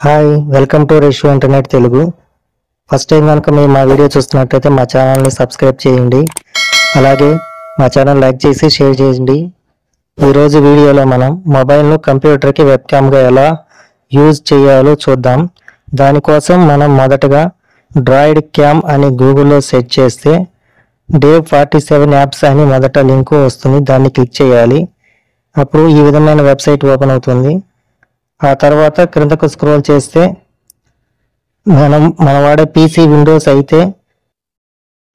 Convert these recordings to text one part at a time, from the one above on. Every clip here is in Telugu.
Hi welcome to ratio internet Telugu. First time కనుక మీరు మా వీడియో చూస్తున్నట్లయితే మా ఛానల్ని సబ్స్క్రైబ్ చేయండి. అలాగే మా ఛానల్ లైక్ చేసి షేర్ చేయండి. ఈరోజు వీడియోలో మనం మొబైల్ను కంప్యూటర్కి వెబ్ క్యామ్గా ఎలా యూజ్ చేయాలో చూద్దాం. దానికోసం మనం మొదటగా డ్రాయిడ్ క్యామ్ అని గూగుల్లో సెర్చ్ చేస్తే డేవ్ 47 యాప్స్ అని మొదట లింకు వస్తుంది. దాన్ని క్లిక్ చేయాలి. అప్పుడు ఈ విధమైన వెబ్సైట్ ఓపెన్ అవుతుంది. ఆ తర్వాత క్రిందకు స్క్రోల్ చేస్తే మన వాడే పీసీ విండోస్ అయితే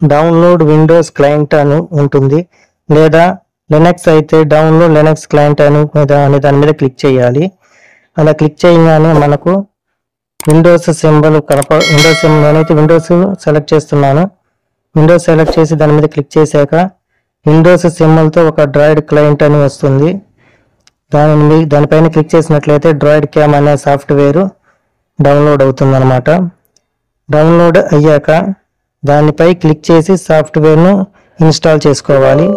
డౌన్లోడ్ విండోస్ క్లయింట్ అని ఉంటుంది, లేదా లినక్స్ అయితే డౌన్లోడ్ లినక్స్ క్లయింట్ అనే దాని మీద క్లిక్ చేయాలి. అలా క్లిక్ చేయగానే మనకు విండోస్ సింబల్ విండోస్ సింబల్ నేనైతే విండోస్ సెలెక్ట్ చేస్తున్నాను. విండోస్ సెలెక్ట్ చేసి దాని మీద క్లిక్ చేశాక విండోస్ సింబల్తో ఒక డ్రాయిడ్ క్లయింట్ అని వస్తుంది. దానిపైన క్లిక్ చేసినట్లయితే డ్రాయిడ్ క్యామ్ అనే సాఫ్ట్వేర్ డౌన్లోడ్ అవుతుందన్నమాట. డౌన్లోడ్ అయ్యాక దానిపై క్లిక్ చేసి సాఫ్ట్వేర్ను ఇన్స్టాల్ చేసుకోవాలి.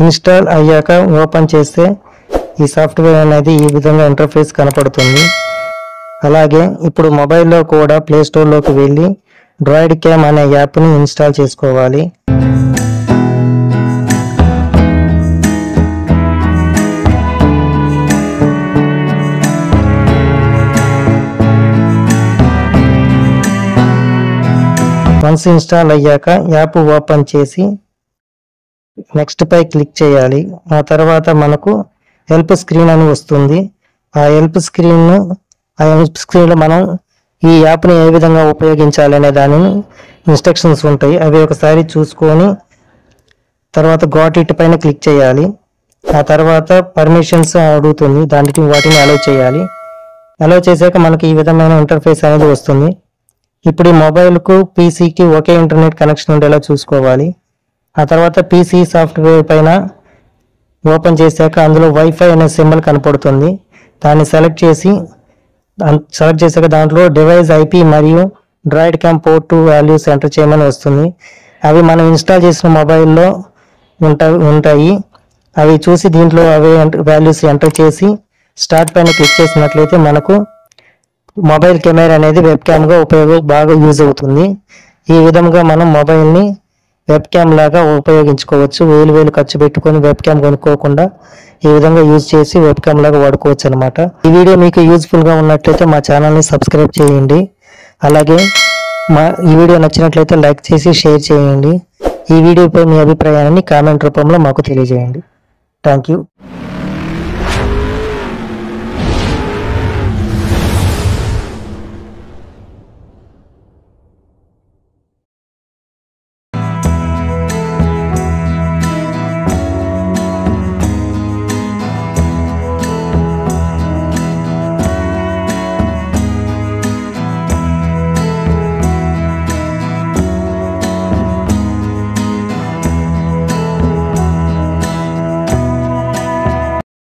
ఇన్స్టాల్ అయ్యాక ఓపెన్ చేస్తే ఈ సాఫ్ట్వేర్ అనేది ఈ విధంగా ఇంటర్ఫేస్ కనపడుతుంది. అలాగే ఇప్పుడు మొబైల్లో కూడా ప్లే స్టోర్లోకి వెళ్ళి డ్రాయిడ్ క్యామ్ అనే యాప్ని ఇన్స్టాల్ చేసుకోవాలి. వన్స్ ఇన్స్టాల్ అయ్యాక యాప్ ఓపెన్ చేసి నెక్స్ట్ పై క్లిక్ చేయాలి. ఆ తర్వాత మనకు హెల్ప్ స్క్రీన్ అని వస్తుంది. ఆ హెల్ప్ స్క్రీన్లో మనం ఈ యాప్ని ఏ విధంగా ఉపయోగించాలి అనే దానిని ఇన్స్ట్రక్షన్స్ ఉంటాయి. అవి ఒకసారి చూసుకొని తర్వాత గాట్ ఇట్ పైన క్లిక్ చేయాలి. ఆ తర్వాత పర్మిషన్స్ అడుగుతుంది, వాటిని అలౌ చేయాలి. అలౌ చేశాక మనకి ఈ విధమైన ఇంటర్ఫేస్ అనేది వస్తుంది. ఇప్పుడు ఈ మొబైల్కు పీసీకి ఒకే ఇంటర్నెట్ కనెక్షన్ ఉండేలా చూసుకోవాలి. ఆ తర్వాత పీసీ సాఫ్ట్వేర్ పైన ఓపెన్ చేశాక అందులో వైఫై అనే సింబల్ కనపడుతుంది. దాన్ని సెలెక్ట్ చేశాక దాంట్లో డివైస్ ఐపీ మరియు droid cam port values enter చేయమని వస్తుంది. అవి మనం ఇన్స్టాల్ చేసిన మొబైల్లో ఉంటాయి. అవి చూసి దీంట్లో అవే వాల్యూస్ ఎంటర్ చేసి స్టార్ట్ పైన క్లిక్ చేసినట్లయితే మనకు మొబైల్ కెమెరా అనేది వెబ్ క్యామ్గా బాగా యూజ్ అవుతుంది. ఈ విధంగా మనం మొబైల్ని వెబ్ క్యామ్ లాగా ఉపయోగించుకోవచ్చు. వేలు ఖర్చు పెట్టుకొని వెబ్ క్యామ్ కొనుక్కోకుండా ఈ విధంగా యూజ్ చేసి వెబ్ క్యామ్ లాగా వాడుకోవచ్చు అనమాట. ఈ వీడియో మీకు యూజ్ఫుల్గా ఉన్నట్లయితే మా ఛానల్ని సబ్స్క్రైబ్ చేయండి. అలాగే ఈ వీడియో నచ్చినట్లయితే లైక్ చేసి షేర్ చేయండి. ఈ వీడియోపై మీ అభిప్రాయాన్ని కామెంట్ రూపంలో మాకు తెలియజేయండి. Thank you.